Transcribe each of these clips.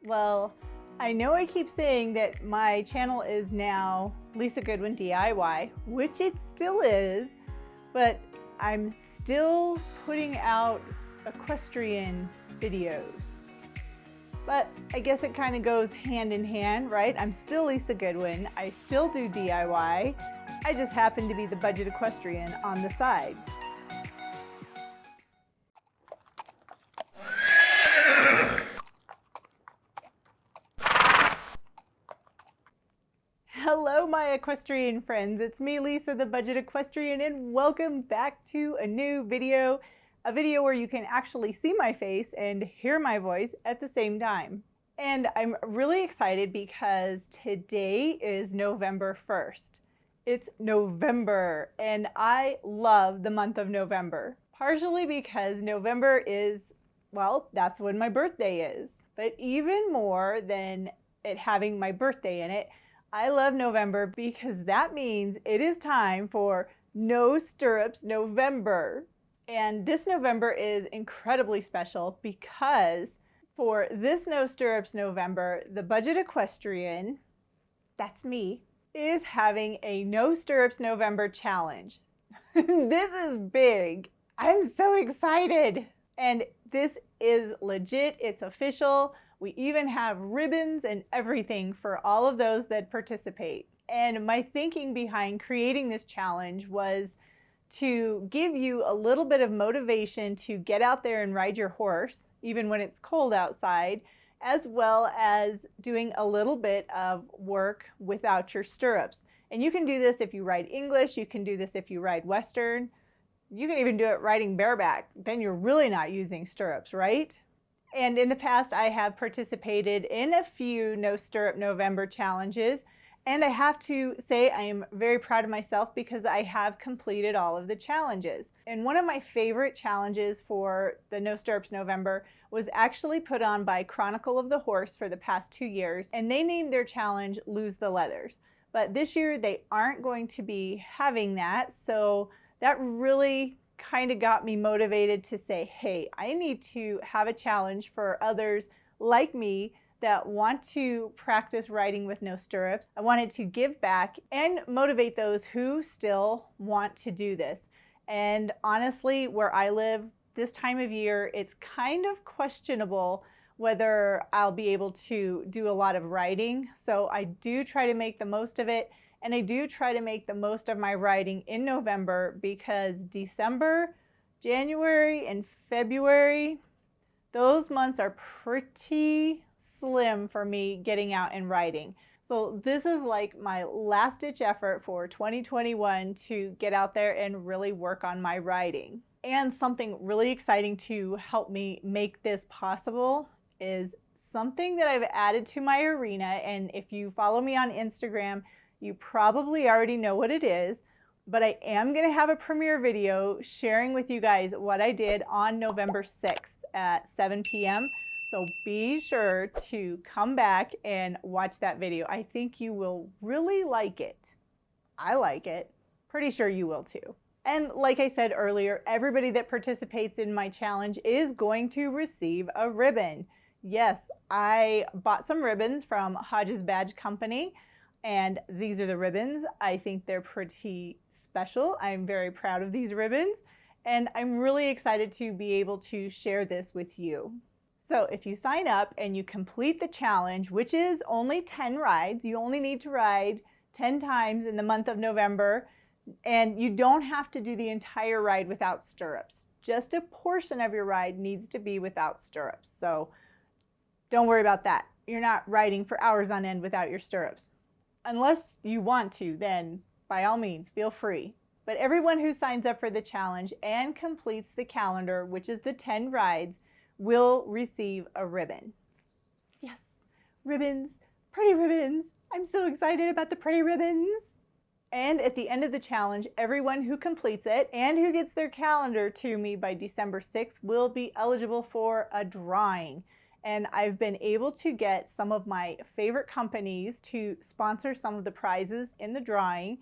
Well, I know I keep saying that my channel is now Lisa Goodwin DIY, which it still is, but I'm still putting out equestrian videos. But I guess it kind of goes hand in hand, right? I'm still Lisa Goodwin, I still do DIY, I just happen to be the budget equestrian on the side. Hello my equestrian friends, it's me Lisa the budget equestrian and welcome back to a new video. A video where you can actually see my face and hear my voice at the same time. And I'm really excited because today is November 1st. It's November and I love the month of November. Partially because November is, well, that's when my birthday is. But even more than it having my birthday in it, I love November because that means it is time for No Stirrups November. And this November is incredibly special because for this No Stirrups November, the budget equestrian, that's me, is having a No Stirrups November challenge. This is big. I'm so excited. And this is legit, it's official. We even have ribbons and everything for all of those that participate. And my thinking behind creating this challenge was to give you a little bit of motivation to get out there and ride your horse, even when it's cold outside, as well as doing a little bit of work without your stirrups. And you can do this if you ride English, you can do this if you ride Western, you can even do it riding bareback. Then you're really not using stirrups, right? And in the past, I have participated in a few No Stirrup November challenges, and I have to say I am very proud of myself because I have completed all of the challenges. And one of my favorite challenges for the No Stirrups November was actually put on by Chronicle of the Horse for the past 2 years, and they named their challenge Lose the Leathers. But this year they aren't going to be having that, so that really kind of got me motivated to say, hey, I need to have a challenge for others like me that want to practice riding with no stirrups. I wanted to give back and motivate those who still want to do this. And honestly, where I live this time of year, it's kind of questionable whether I'll be able to do a lot of riding. So I do try to make the most of it. And I do try to make the most of my riding in November because December, January, and February, those months are pretty slim for me getting out and riding. So this is like my last ditch effort for 2021 to get out there and really work on my riding. And something really exciting to help me make this possible is something that I've added to my arena. And if you follow me on Instagram, you probably already know what it is, but I am going to have a premiere video sharing with you guys what I did on November 6th at 7 p.m. So be sure to come back and watch that video. I think you will really like it. I like it. Pretty sure you will too. And like I said earlier, everybody that participates in my challenge is going to receive a ribbon. Yes, I bought some ribbons from Hodges Badge Company. And these are the ribbons. I think they're pretty special. I'm very proud of these ribbons. And I'm really excited to be able to share this with you. So if you sign up and you complete the challenge, which is only 10 rides, you only need to ride 10 times in the month of November. And you don't have to do the entire ride without stirrups. Just a portion of your ride needs to be without stirrups. So don't worry about that. You're not riding for hours on end without your stirrups. Unless you want to, then by all means, feel free. But everyone who signs up for the challenge and completes the calendar, which is the 10 rides, will receive a ribbon. Yes, ribbons, pretty ribbons. I'm so excited about the pretty ribbons. And at the end of the challenge, everyone who completes it and who gets their calendar to me by December 6th will be eligible for a drawing. And I've been able to get some of my favorite companies to sponsor some of the prizes in the drawing.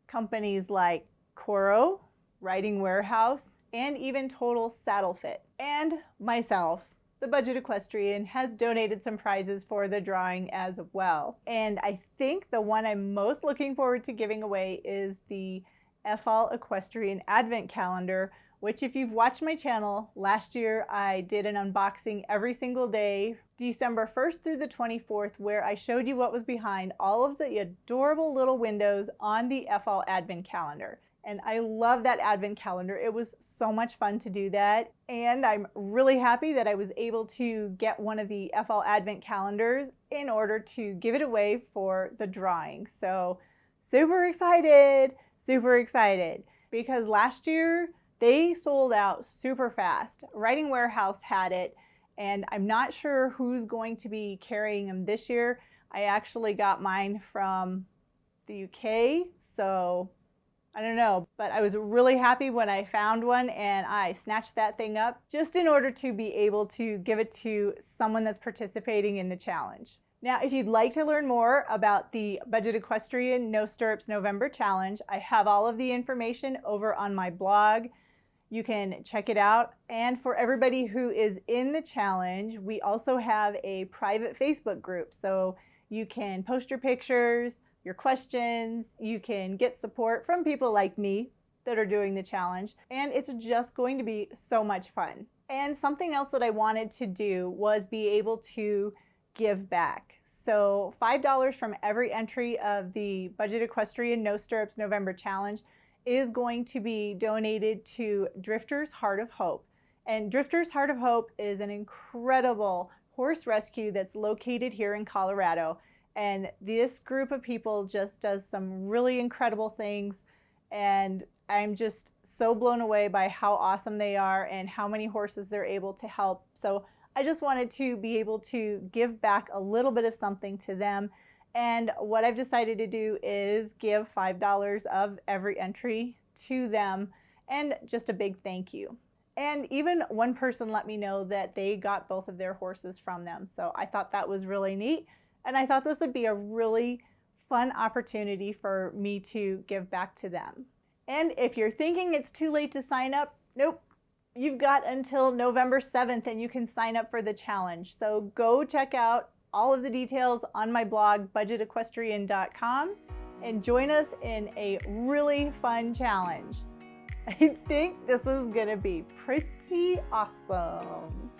Companies like Coro, Riding Warehouse, and even Total Saddle Fit. And myself. the Budget Equestrian has donated some prizes for the drawing as well. And I think the one I'm most looking forward to giving away is the FL Equestrian Advent Calendar, which if you've watched my channel, last year I did an unboxing every single day, December 1st through the 24th, where I showed you what was behind all of the adorable little windows on the FL Advent Calendar. And I love that Advent Calendar. It was so much fun to do that. And I'm really happy that I was able to get one of the FL Advent Calendars in order to give it away for the drawing. So super excited, because last year they sold out super fast. Writing Warehouse had it, and I'm not sure who's going to be carrying them this year. I actually got mine from the UK, so I don't know, but I was really happy when I found one and I snatched that thing up just in order to be able to give it to someone that's participating in the challenge. Now, if you'd like to learn more about the Budget Equestrian No Stirrups November Challenge, I have all of the information over on my blog. You can check it out. And for everybody who is in the challenge, we also have a private Facebook group. So you can post your pictures, your questions, you can get support from people like me that are doing the challenge, and it's just going to be so much fun. And something else that I wanted to do was be able to give back. So $5 from every entry of the Budget Equestrian No Stirrups November Challenge is going to be donated to Drifter's Heart of Hope. And Drifter's Heart of Hope is an incredible horse rescue that's located here in Colorado. And this group of people just does some really incredible things, and I'm just so blown away by how awesome they are and how many horses they're able to help. So I just wanted to be able to give back a little bit of something to them. And what I've decided to do is give $5 of every entry to them, and just a big thank you. And even one person let me know that they got both of their horses from them. So I thought that was really neat. And I thought this would be a really fun opportunity for me to give back to them. And if you're thinking it's too late to sign up, nope. You've got until November 7th and you can sign up for the challenge. So go check out all of the details on my blog, budgetequestrian.com, and join us in a really fun challenge. I think this is gonna be pretty awesome.